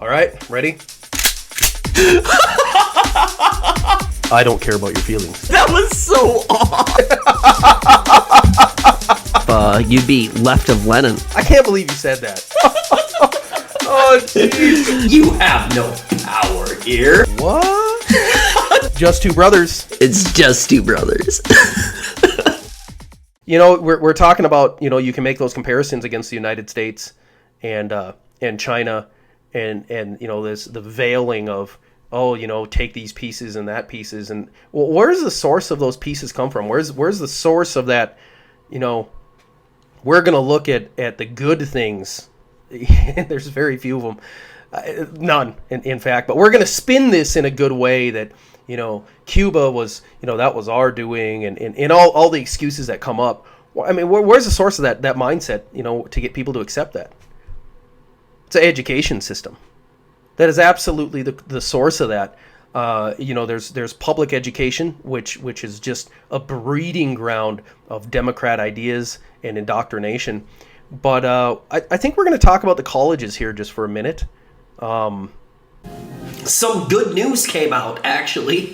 All right, ready? I don't care about your feelings. That was so odd. You'd be left of Lenin. I can't believe you said that. Oh, jeez. You have no power here. What? Just two brothers. It's just two brothers. You know, we're talking about, you know, you can make those comparisons against the United States and China and you know, this the veiling of, oh, you know, take these pieces and that pieces, and well, where's the source of those pieces come from? Where's the source of that? You know, we're gonna look at the good things. There's very few of them, none in fact. But we're gonna spin this in a good way that, you know, Cuba was, you know, that was our doing, and all the excuses that come up. I mean, where's the source of that mindset? You know, to get people to accept that. It's an education system. That is absolutely the source of that. You know, there's public education, which is just a breeding ground of Democrat ideas and indoctrination. But I think we're going to talk about the colleges here just for a minute. Some good news came out, actually.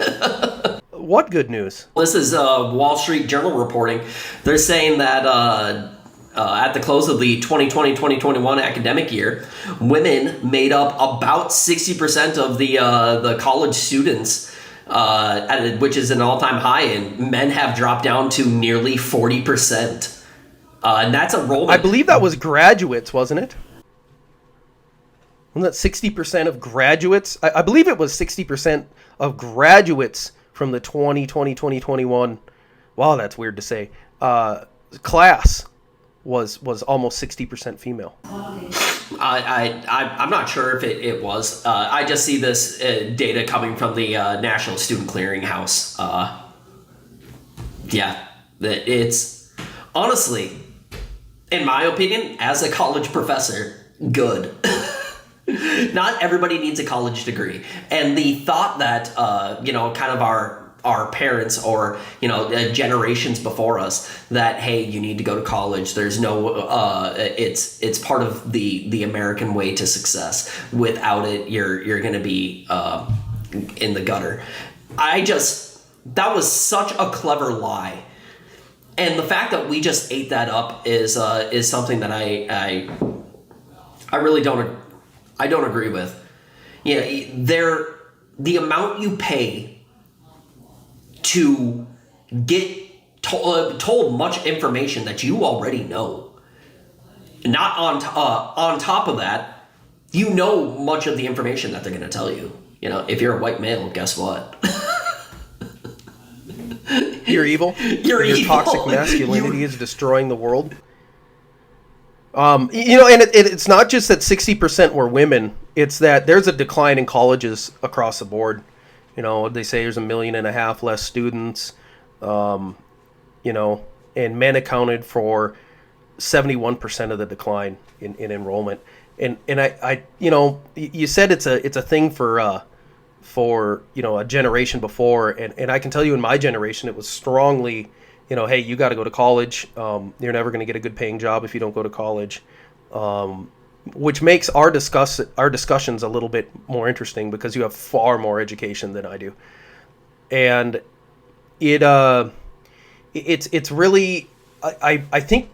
What good news? This is Wall Street Journal reporting. They're saying that at the close of the 2020-2021 academic year, women made up about 60% of the college students, which is an all-time high, and men have dropped down to nearly 40%. And that's enrollment. I believe that was graduates, wasn't it? Wasn't that 60% of graduates? I believe it was 60% of graduates from the 2020-2021. Wow, that's weird to say. Class was almost 60% female. I'm not sure if it was. I just see this data coming from the National Student Clearinghouse. Yeah, it's honestly, in my opinion, as a college professor, good. Not everybody needs a college degree, and the thought that you know, kind of our parents or, you know, generations before us, that, hey, you need to go to college, there's no it's part of the American way to success. Without it, you're gonna be in the gutter. That was such a clever lie, and the fact that we just ate that up is something that I really don't agree with. Yeah, the amount you pay to get told much information that you already know. Not on top of that, you know much of the information that they're going to tell you. You know, if you're a white male, guess what? You're evil. You're Your evil. toxic masculinity is destroying the world. You know, and it's not just that 60% were women. It's that there's a decline in colleges across the board. You know, they say there's 1.5 million less students, you know, and men accounted for 71% of the decline in enrollment. And I, you know, you said it's a thing for, you know, a generation before. And I can tell you in my generation, it was strongly, you know, hey, you got to go to college. You're never going to get a good paying job if you don't go to college. Which makes our discussions a little bit more interesting because you have far more education than I do, and it's really I think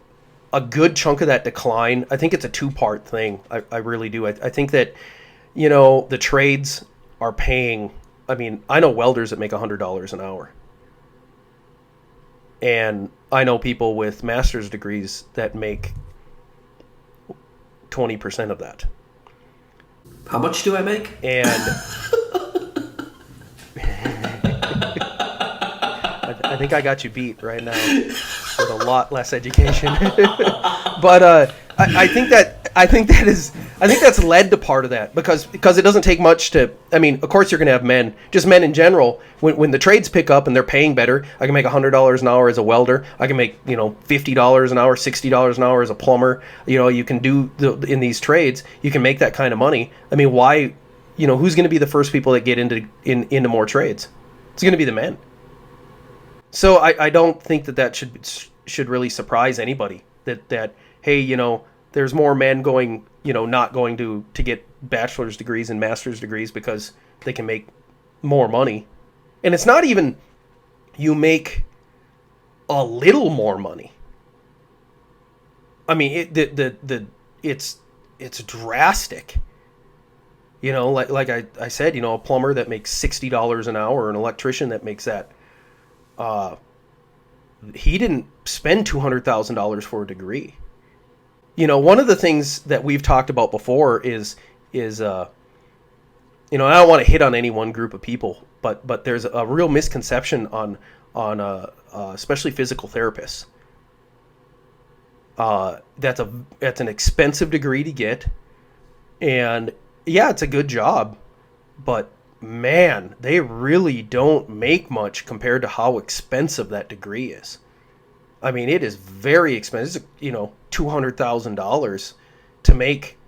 a good chunk of that decline. I think it's a two-part thing. I really do. I think that, you know, the trades are paying. I mean, I know welders that make $100 an hour, and I know people with master's degrees that make 20% of that. How much do I make? And I think I got you beat right now with a lot less education. But I think that's led to part of that because it doesn't take much to. I mean, of course you're going to have men, just men in general. When the trades pick up and they're paying better, I can make $100 an hour as a welder. I can make, you know, $50 an hour, $60 an hour as a plumber. You know, you can do in these trades, you can make that kind of money. I mean, why? You know, who's going to be the first people that get into more trades? It's going to be the men. So I don't think that should really surprise anybody that hey, you know, there's more men going, you know, not going to get bachelor's degrees and master's degrees because they can make more money. And it's not even you make a little more money. I mean, it's drastic. You know, like I said, you know, a plumber that makes $60 an hour, an electrician that makes that, he didn't spend $200,000 for a degree. You know, one of the things that we've talked about before is you know, I don't want to hit on any one group of people, but there's a real misconception on especially physical therapists. That's an expensive degree to get, and yeah, it's a good job, but man, they really don't make much compared to how expensive that degree is. I mean, it is very expensive. You know, $200,000 to make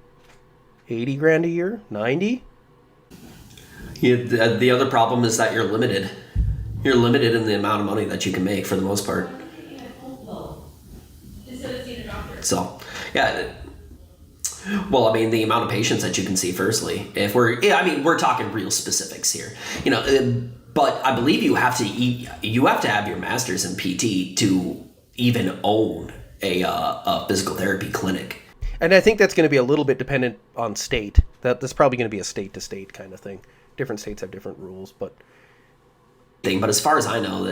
80 grand a year, 90. The other problem is that you're limited. You're limited in the amount of money that you can make for the most part. So, yeah. Well, I mean, the amount of patients that you can see, firstly, we're talking real specifics here, you know, but I believe you have to have your master's in PT to even own a physical therapy clinic. And I think that's going to be a little bit dependent on state. That's probably going to be a state to state kind of thing. Different states have different rules, but as far as I know,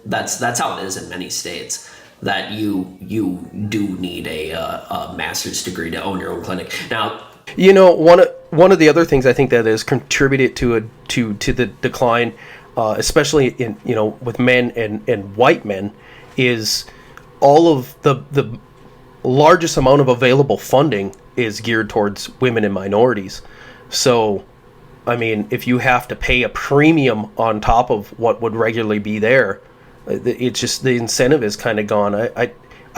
that's how it is in many states. That you do need a master's degree to own your own clinic. Now, you know, one of the other things I think that has contributed to the decline, especially in, you know, with men and white men, is all of the largest amount of available funding is geared towards women and minorities. So, I mean, if you have to pay a premium on top of what would regularly be there, it's just the incentive is kind of gone. I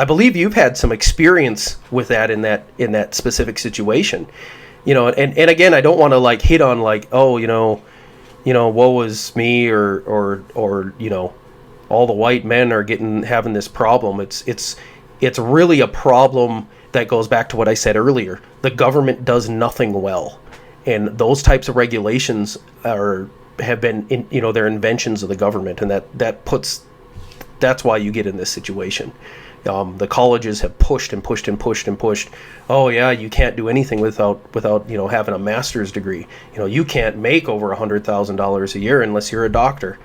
believe you've had some experience with that in that specific situation, you know. And again, I don't want to like hit on like, oh, you know, woe is me or you know, all the white men are having this problem. It's really a problem that goes back to what I said earlier. The government does nothing well, and those types of regulations have been they're inventions of the government, and that's why you get in this situation. The colleges have pushed and pushed and pushed and pushed. Oh yeah, you can't do anything without you know, having a master's degree. You know, you can't make over $100,000 a year unless you're a doctor.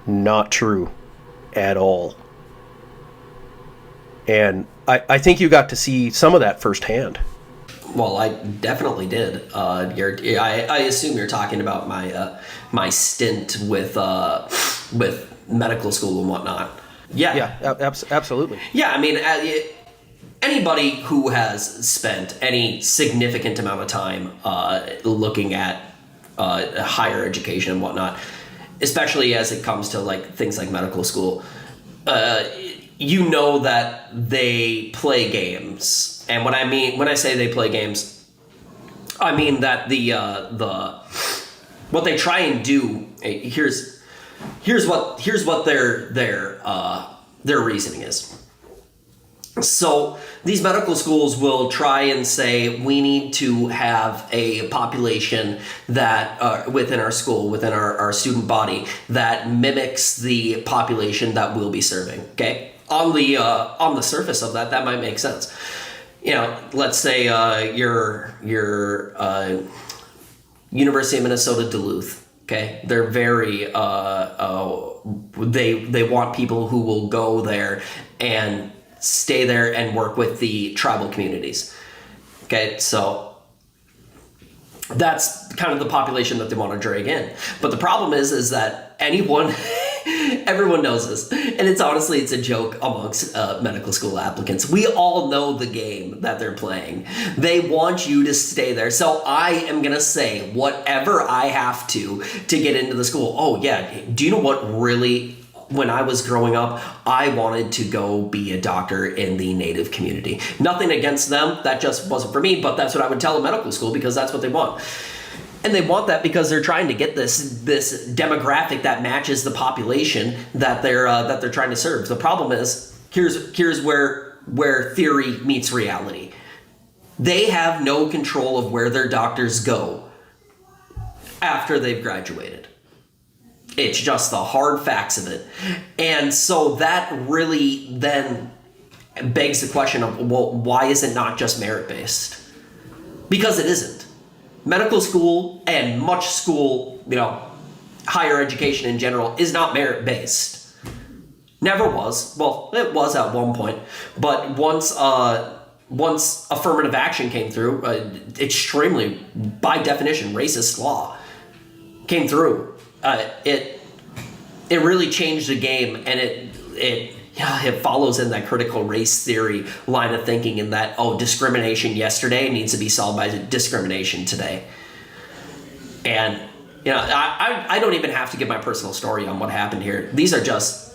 Not true at all. And I think you got to see some of that firsthand. Well, I definitely did. I assume you're talking about my stint with medical school and whatnot. Yeah, absolutely. Yeah, I mean, anybody who has spent any significant amount of time looking at higher education and whatnot, especially as it comes to like things like medical school, you know that they play games. And when I say they play games, I mean that what they try and do. Here's what their reasoning is. So these medical schools will try and say we need to have a population that within our school, within our student body, that mimics the population that we'll be serving. Okay, on the surface of that might make sense. You know, let's say your University of Minnesota Duluth. Okay, they're very they want people who will go there and stay there and work with the tribal communities. Okay, so that's kind of the population that they want to drag in. But the problem is that everyone knows this, and it's a joke amongst medical school applicants. We all know the game that they're playing. They want you to stay there. So I am gonna say whatever I have to get into the school. Oh yeah, do you know what really? When I was growing up, I wanted to go be a doctor in the Native community. Nothing against them, that just wasn't for me, but that's what I would tell a medical school because that's what they want. And they want that because they're trying to get this demographic that matches the population that they're trying to serve. The problem is, here's where theory meets reality. They have no control of where their doctors go after they've graduated. It's just the hard facts of it. And so that really then begs the question of, well, why is it not just merit-based? Because it isn't. Medical school and much school, higher education in general is not merit-based. Never was. Well, it was at one point. But once affirmative action came through, extremely, by definition, racist law came through, it really changed the game, and it follows in that critical race theory line of thinking, in that, discrimination yesterday needs to be solved by discrimination today. And I don't even have to give my personal story on what happened here. These are just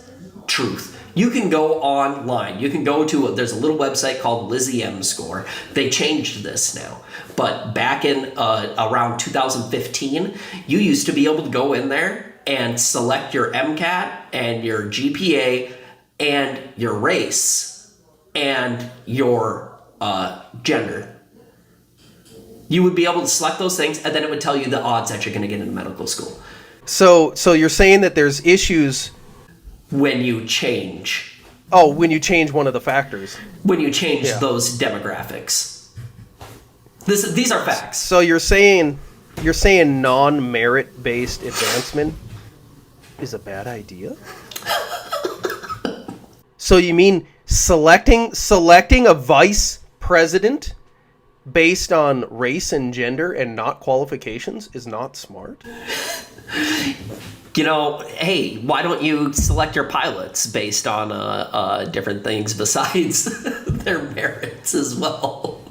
truth. You can go online. You can go to there's a little website called Lizzie M Score. They changed this now. But back in around 2015, you used to be able to go in there and select your MCAT and your GPA and your race and your gender. You would be able to select those things, and then it would tell you the odds that you're going to get into medical school. So you're saying that there's issues when you change. Oh, when you change one of the factors. When you change those demographics. These are facts. So you're saying non-merit based advancement is a bad idea? So you mean selecting a vice president based on race and gender and not qualifications is not smart? Hey, why don't you select your pilots based on different things besides their merits as well?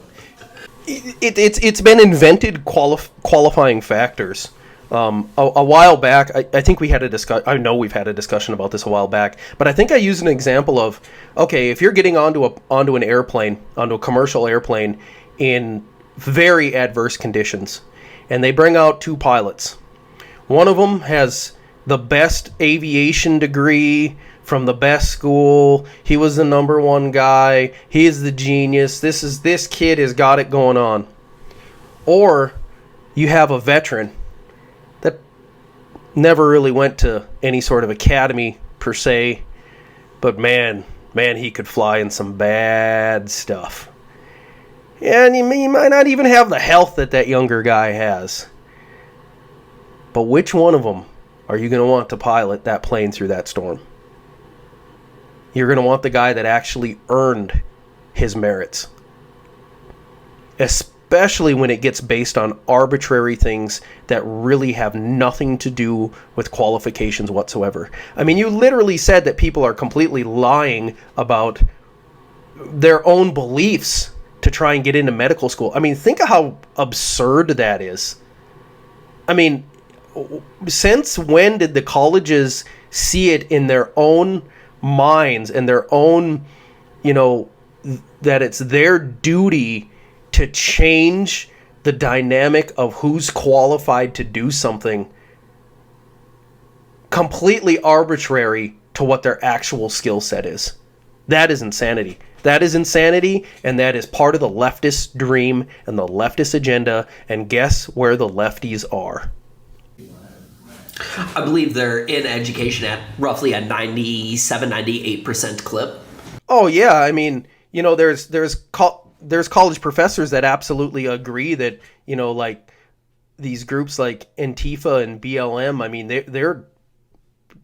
It's been invented qualifying factors. A while back, I think we had a discussion. I know we've had a discussion about this a while back, but I think I used an example of, okay, if you're getting onto an airplane, onto a commercial airplane in very adverse conditions, and they bring out two pilots. One of them has the best aviation degree from the best school. He was the number one guy. He is the genius. This kid has got it going on. Or you have a veteran that never really went to any sort of academy per se, but man, he could fly in some bad stuff. And he might not even have the health that younger guy has. But which one of them are you going to want to pilot that plane through that storm? You're going to want the guy that actually earned his merits. Especially when it gets based on arbitrary things that really have nothing to do with qualifications whatsoever. I mean, you literally said that people are completely lying about their own beliefs to try and get into medical school. I mean, think of how absurd that is. I mean, since when did the colleges see it in their own minds and their own, that it's their duty to change the dynamic of who's qualified to do something completely arbitrary to what their actual skill set is? That is insanity. That is insanity, and that is part of the leftist dream and the leftist agenda, and guess where the lefties are? I believe they're in education at roughly a 97-98% clip. Oh yeah, I mean, there's college professors that absolutely agree that, like these groups like Antifa and BLM, I mean, they're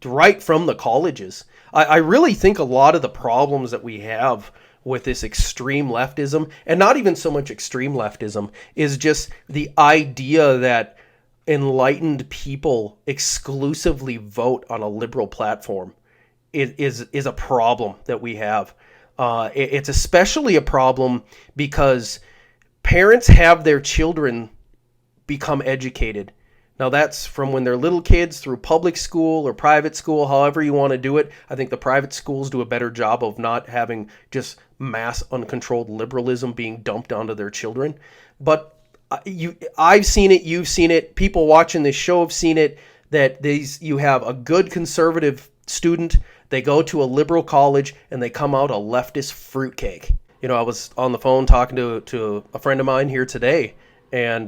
right from the colleges. I really think a lot of the problems that we have with this extreme leftism, and not even so much extreme leftism, is just the idea that enlightened people exclusively vote on a liberal platform is a problem that we have. It's especially a problem because parents have their children become educated. Now that's from when they're little kids through public school or private school, however you want to do it. I think the private schools do a better job of not having just mass uncontrolled liberalism being dumped onto their children. But I've seen it, you've seen it, people watching this show have seen it, that you have a good conservative student, they go to a liberal college, and they come out a leftist fruitcake. I was on the phone talking to a friend of mine here today, and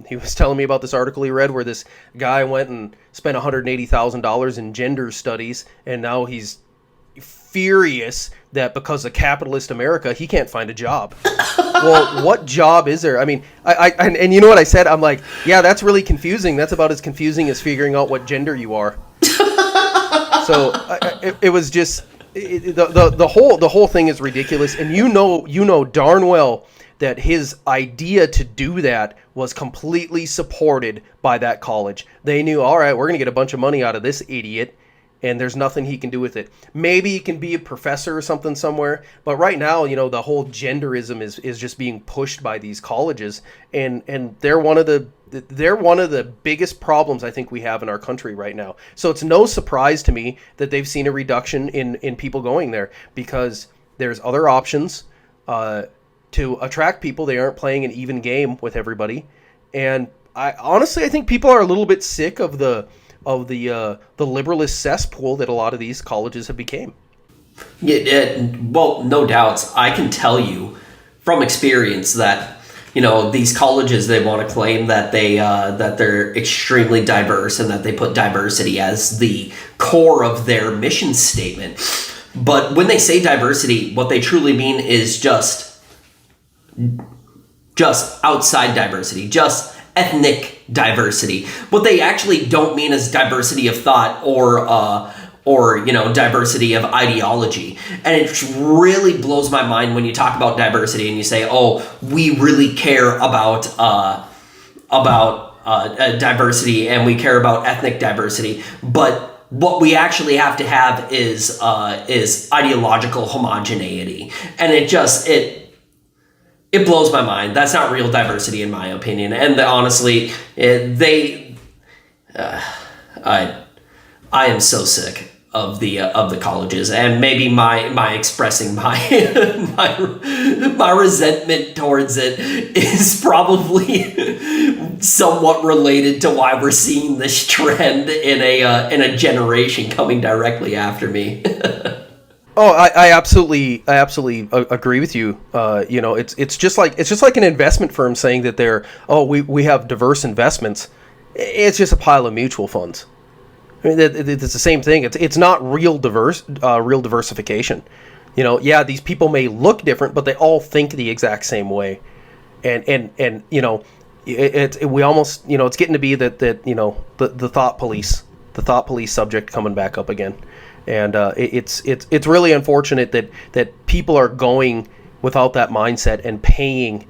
he was telling me about this article he read where this guy went and spent $180,000 in gender studies, and now he's furious that because of capitalist America, he can't find a job. Well, what job is there? I mean, and you know what I said? I'm like, yeah, that's really confusing. That's about as confusing as figuring out what gender you are. So it was just the whole thing is ridiculous, and you know darn well that his idea to do that was completely supported by that college. They knew, all right, we're going to get a bunch of money out of this idiot, and there's nothing he can do with it. Maybe he can be a professor or something somewhere, but right now, the whole genderism is just being pushed by these colleges, and they're one of the biggest problems I think we have in our country right now. So it's no surprise to me that they've seen a reduction in people going there, because there's other options to attract people. They aren't playing an even game with everybody, and I think people are a little bit sick of the liberalist cesspool that a lot of these colleges have became. Yeah, well, no doubts. I can tell you from experience that these colleges, they want to claim that they're extremely diverse and that they put diversity as the core of their mission statement. But when they say diversity, what they truly mean is just outside diversity, just ethnic diversity. What they actually don't mean is diversity of thought or diversity of ideology. And it really blows my mind when you talk about diversity and you say, oh, we really care about diversity and we care about ethnic diversity, but what we actually have to have is ideological homogeneity. And it blows my mind. That's not real diversity, in my opinion. And honestly, I am so sick of the colleges, and maybe my expressing my resentment towards it is probably somewhat related to why we're seeing this trend in a generation coming directly after me. Oh, I absolutely agree with you. It's just like an investment firm saying that we have diverse investments. It's just a pile of mutual funds. I mean, it's the same thing. It's not real diversification. These people may look different, but they all think the exact same way. And we almost, it's getting to be that the thought police subject coming back up again. And it's really unfortunate that people are going without that mindset and paying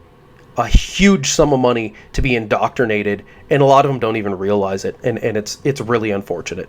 a huge sum of money to be indoctrinated, and a lot of them don't even realize it, and it's really unfortunate.